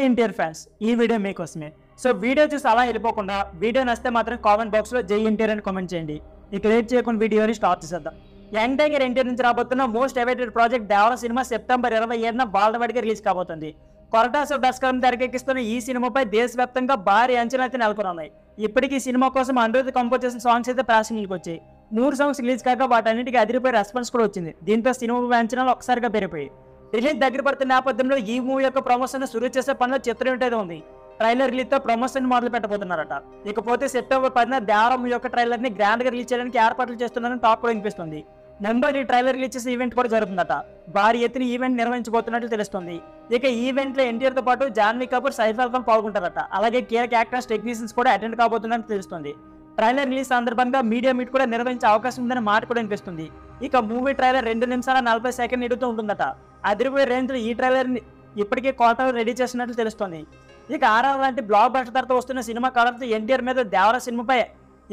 NTR fans ఈ video మీకోసమే. So video చూసి అలా వెళ్ళిపోకుండా వీడియో నచ్చితే మాత్రం కామెంట్ బాక్స్ లో జై ఎన్టీఆర్ అని కామెంట్ చేయండి. ఇక లేట్ చేయకుండా వీడియోని స్టార్ట్ చేద్దాం. యంగ్ టైగర్ ఎన్టీఆర్ నుంచి రాబోతున్న మోస్ట్ అవైటెడ్ ప్రాజెక్ట్ దేవర సినిమా సెప్టెంబర్ 27న బాలవాడిగా రిలీజ్ కాబోతుంది. కొరటాసు దర్శకత్వం తెరకెక్కిస్తున్న ఈ సినిమాపై దేశవ్యాప్తంగా భారీ అంచనాలు అయితే నెలకొన్నాయి. ఇప్పటికీ సినిమా కోసం అనిరుద్ధ్ కంపోజ్ చేసిన సాంగ్స్ అయితే ప్రాసెసింగ్కి వచ్చాయి. 3 సాంగ్స్ రిలీజ్ కాక వాటన్నిటికీ అదిరిపోయే రెస్పాన్స్ కూడా వచ్చింది. దీంతో సినిమా అంచనాలు ఒకసారిగా పెరిగిపోయి రిలీజ్ దగ్గర పడుతున్న నేపథ్యంలో ఈ మూవీ యొక్క ప్రమోషన్ శురు చేసే పనిలో చిత్రం ఏంటైతే ఉంది. ట్రైలర్ రిలీజ్ తో ప్రమోషన్ మొదలు పెట్టబోతున్నారట. ఇకపోతే సెప్టెంబర్ 10న దేవర మూవీ యొక్క ట్రైలర్ ని గ్రాండ్ గా రిలీజ్ చేయడానికి ఏర్పాట్లు చేస్తున్నారని టాక్ కూడా వినిపిస్తుంది. నెంబర్ ఈ ట్రైలర్ రిలీజ్ చేసే ఈవెంట్ కూడా జరుగుతుందట. భారీ ఎత్తున ఈవెంట్ నిర్వహించబోతున్నట్లు తెలుస్తుంది. ఇక ఈవెంట్ లో ఎన్టీఆర్ తో పాటు జాన్వీ కపూర్, సైఫ్ అలీ ఖాన్ పాల్గొంటారట. అలాగే కీలక యాక్టర్స్, టెక్నీషియన్స్ కూడా అటెండ్ కాబోతున్నారని తెలుస్తుంది. ట్రైలర్ రిలీజ్ సందర్భంగా మీడియా మీట్ కూడా నిర్వహించే అవకాశం ఉందని మాట కూడా వినిపిస్తుంది. ఇక మూవీ ట్రైలర్ 2 నిమిషాల 40 సెకండ్ నిడుతూ ఉంటుందట. అదిరిపోయే రేంజ్ లో ఈ ట్రైలర్ ఇప్పటికే కోటలో రెడీ చేసినట్లు తెలుస్తుంది. ఇక ఆర్ఆర్ లాంటి బ్లాక్ బస్టర్ తర్వాత వస్తున్న సినిమా కావడంతో ఎన్టీఆర్ మీద దేవర సినిమాపై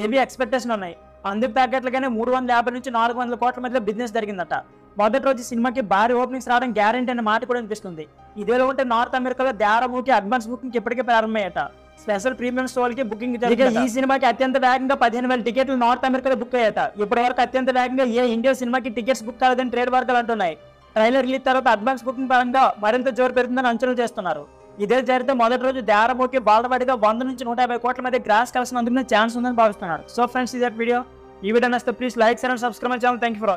హెవీ ఎక్స్పెక్టేషన్ ఉన్నాయి. అందుకు తగ్గట్లుగానే 350 నుంచి 400 కోట్ల మధ్య బిజినెస్ జరిగిందట. మొదటి రోజు సినిమాకి భారీ ఓపెనింగ్స్ రావడం గ్యారెంటీ అనే మాట కూడా వినిపిస్తుంది. ఇదేలో ఉంటే నార్త్ అమెరికాలో దేవర మూవీకి అడ్వాన్స్ బుకింగ్ ఇప్పటికే ప్రారంభమయ్యట. స్పెషల్ ప్రీమియం షోల్ కి బుకింగ్ జరిగింది. ఈ సినిమాకి అత్యంత వేగంగా 15,000 టికెట్లు నార్త్ అమెరికాలో బుక్ అయ్యాట. ఇప్పటి వరకు అత్యంత వేగంగా ఏ ఇండియా సినిమాకి టికెట్స్ బుక్ కాలేదని ట్రేడ్ వర్గాలు అంటున్నాయి. ట్రైలర్ రిలీజ్ తర్వాత అడ్వాన్స్ బుకింగ్ పరంగా మరింత జోరు పెరుగుతుందని అంచనా చేస్తున్నారు. ఇదే జరిగితే మొదటి రోజు దేవర మూవీకి బాలవాడిగా 100 నుంచి 150 కోట్ల మధ్య గ్రాస్ కలెక్షన్ అందుకునే ఛాన్స్ ఉందని భావిస్తున్నారు. సో ఫ్రెండ్స్, ఇది వీడియో. ఈ వీడియో నచ్చితే please like, share and subscribe my channel. Thank you for